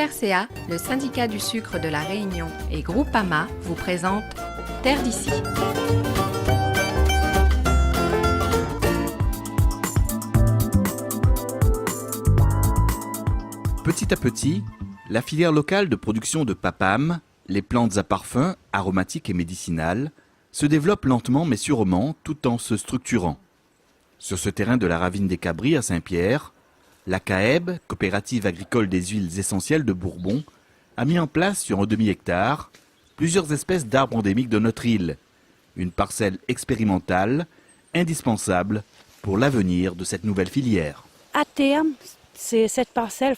FRCA, le syndicat du sucre de la Réunion et Groupama vous présentent Terre d'ici. Petit à petit, la filière locale de production de PAPAM, les plantes à parfum, aromatiques et médicinales, se développe lentement mais sûrement tout en se structurant. Sur ce terrain de la ravine des Cabris à Saint-Pierre, la CAEB, coopérative agricole des huiles essentielles de Bourbon, a mis en place sur un demi-hectare plusieurs espèces d'arbres endémiques de notre île. Une parcelle expérimentale, indispensable pour l'avenir de cette nouvelle filière. À terme, cette parcelle,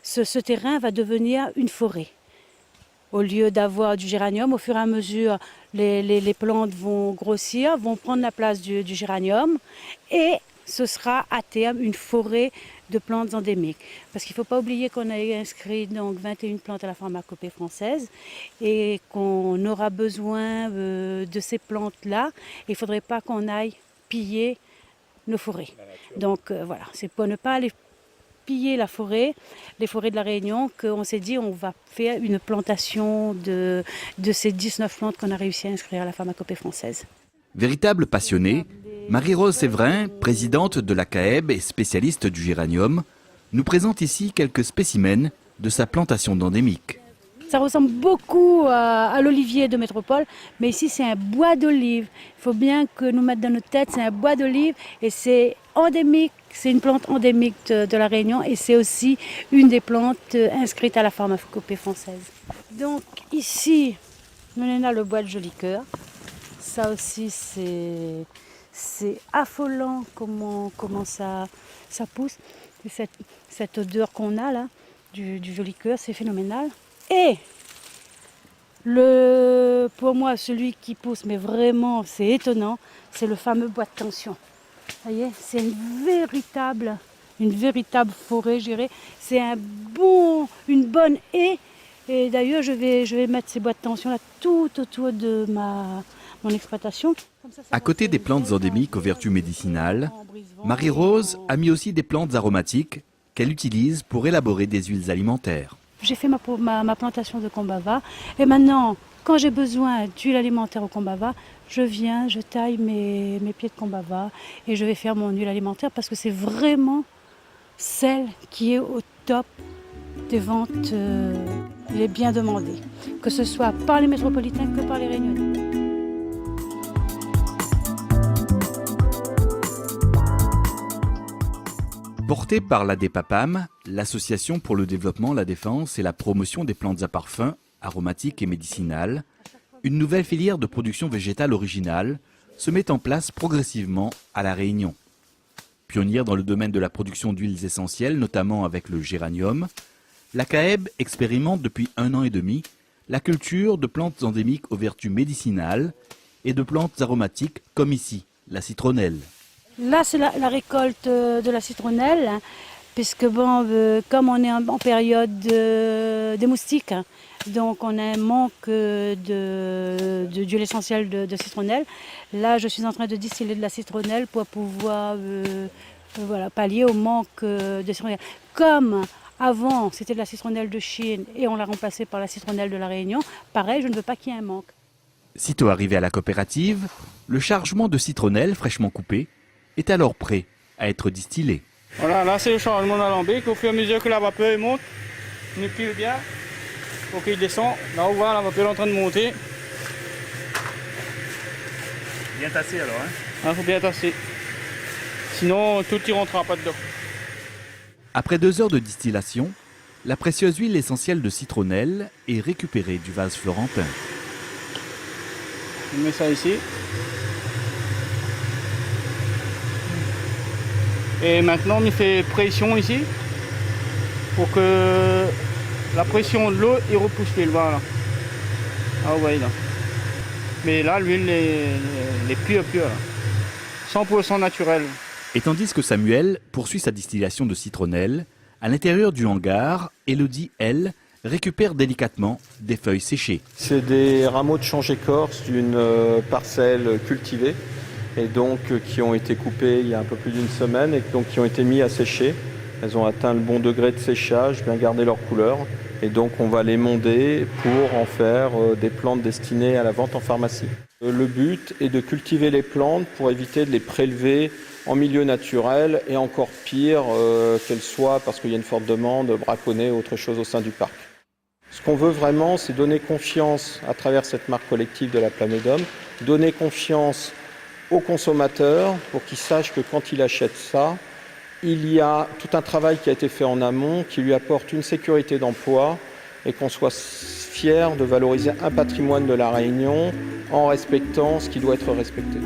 ce terrain va devenir une forêt. Au lieu d'avoir du géranium, au fur et à mesure, les plantes vont grossir, vont prendre la place du géranium et ce sera à terme une forêt de plantes endémiques. Parce qu'il ne faut pas oublier qu'on a inscrit donc 21 plantes à la pharmacopée française et qu'on aura besoin de ces plantes-là. Il ne faudrait pas qu'on aille piller nos forêts. Donc voilà, c'est pour ne pas aller piller la forêt, les forêts de la Réunion, qu'on s'est dit on va faire une plantation de ces 19 plantes qu'on a réussi à inscrire à la pharmacopée française. Véritable passionnée, Marie-Rose Séverin, présidente de la CAEB et spécialiste du géranium, nous présente ici quelques spécimens de sa plantation d'endémique. Ça ressemble beaucoup à l'olivier de métropole, mais ici c'est un bois d'olive. Il faut bien que nous mettre dans notre tête, c'est un bois d'olive et c'est endémique, c'est une plante endémique de la Réunion et c'est aussi une des plantes inscrites à la pharmacopée française. Donc ici, on a le bois de Jolicoeur. Ça aussi c'est affolant comment ça pousse. Et cette odeur qu'on a là du Jolicoeur, c'est phénoménal. Et pour moi, celui qui pousse, mais vraiment, c'est étonnant, c'est le fameux bois de tension. Vous voyez, c'est une véritable forêt, je dirais. C'est une bonne haie. Et d'ailleurs, je vais mettre ces bois de tension là tout autour de mon exploitation. À côté des plantes endémiques aux vertus médicinales, Marie-Rose a mis aussi des plantes aromatiques qu'elle utilise pour élaborer des huiles alimentaires. J'ai fait ma plantation de combava et maintenant, quand j'ai besoin d'huile alimentaire au combava, je taille mes pieds de combava et je vais faire mon huile alimentaire parce que c'est vraiment celle qui est au top des ventes. Elle est bien demandée, que ce soit par les métropolitains que par les Réunionnais. Portée par l'ADPAPAM, l'Association pour le développement, la défense et la promotion des plantes à parfum, aromatiques et médicinales, une nouvelle filière de production végétale originale se met en place progressivement à La Réunion. Pionnière dans le domaine de la production d'huiles essentielles, notamment avec le géranium, la CAEB expérimente depuis 1 an et demi la culture de plantes endémiques aux vertus médicinales et de plantes aromatiques comme ici, la citronnelle. Là, c'est la récolte de la citronnelle, hein, puisque comme on est en période des moustiques, hein, donc on a un manque d'huile essentielle de citronnelle. Là, je suis en train de distiller de la citronnelle pour pouvoir pallier au manque de citronnelle. Comme avant, c'était de la citronnelle de Chine et on l'a remplacée par la citronnelle de la Réunion, pareil, je ne veux pas qu'il y ait un manque. Sitôt arrivé à la coopérative, le chargement de citronnelle fraîchement coupé est alors prêt à être distillé. Voilà, là c'est le changement d'alambic. Au fur et à mesure que la vapeur monte, on pile bien pour qu'il descend. Là on voit la vapeur est en train de monter. Bien tassé alors, hein? Il faut bien tasser. Sinon tout ne rentrera pas dedans. Après 2 heures de distillation, la précieuse huile essentielle de citronnelle est récupérée du vase florentin. On met ça ici. Et maintenant on fait pression ici pour que la pression de l'eau repousse l'huile. Voilà. Ah vous voyez là. Mais là l'huile est pure. 100% naturelle. Et tandis que Samuel poursuit sa distillation de citronnelle, à l'intérieur du hangar, Elodie, elle, récupère délicatement des feuilles séchées. C'est des rameaux de change écorce d'une parcelle cultivée et donc qui ont été coupés il y a un peu plus d'1 semaine et donc qui ont été mis à sécher Elles ont atteint le bon degré de séchage, bien garder leur couleur. Et donc on va les monder pour en faire des plantes destinées à la vente en pharmacie. Le but est de cultiver les plantes pour éviter de les prélever en milieu naturel et encore pire qu'elles soient, parce qu'il y a une forte demande, braconnées ou autre chose au sein du parc. Ce qu'on veut vraiment, c'est donner confiance à travers cette marque collective de la Plamédome, donner confiance aux consommateurs pour qu'ils sachent que quand ils achètent ça, il y a tout un travail qui a été fait en amont qui lui apporte une sécurité d'emploi et qu'on soit fier de valoriser un patrimoine de la Réunion en respectant ce qui doit être respecté.